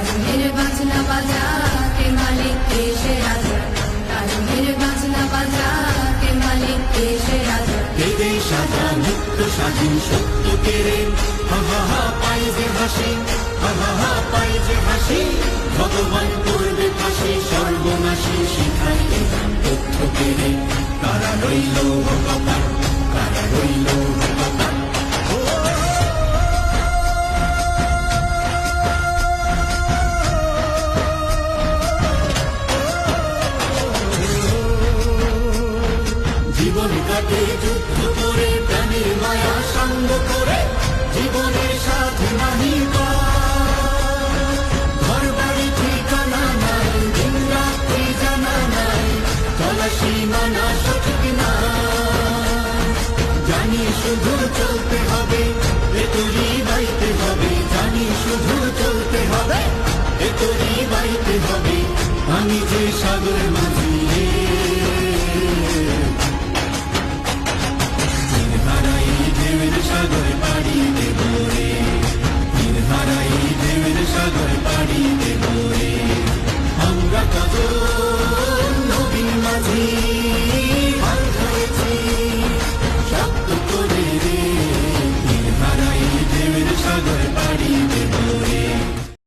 তাজমের বাজনা বাজা কে মালিক এসে রাজা, তাজমের বাজনা বাজা কে মালিক এসে রাজা। বেদে সাজা নিত্য স্বাধীন সত্য কেড়ে হা হা হা পাই যে হাসি, হা হা হা পাই যে হাসি। ভগবান করবে ফাঁসি সর্বনাশী শিখাই গান তথ্য কেড়ে। কারা রইল কপাল, কারা রইল কপাল। জীবন কাটে যুদ্ধ করে প্রাণীর মায়া সঙ্গ করে, জীবনের সাথে নাহি ঘর বাড়ি ঠিকানা নাই, দিন রাত্রি জানা নাই, চলা সীমানা সঠিক না। জানি শুধু চলতে হবে, ভেতরি বাইতে হবে, জানি শুধু চলতে হবে, ভেতরি বাইতে হবে। আমি যে সাগর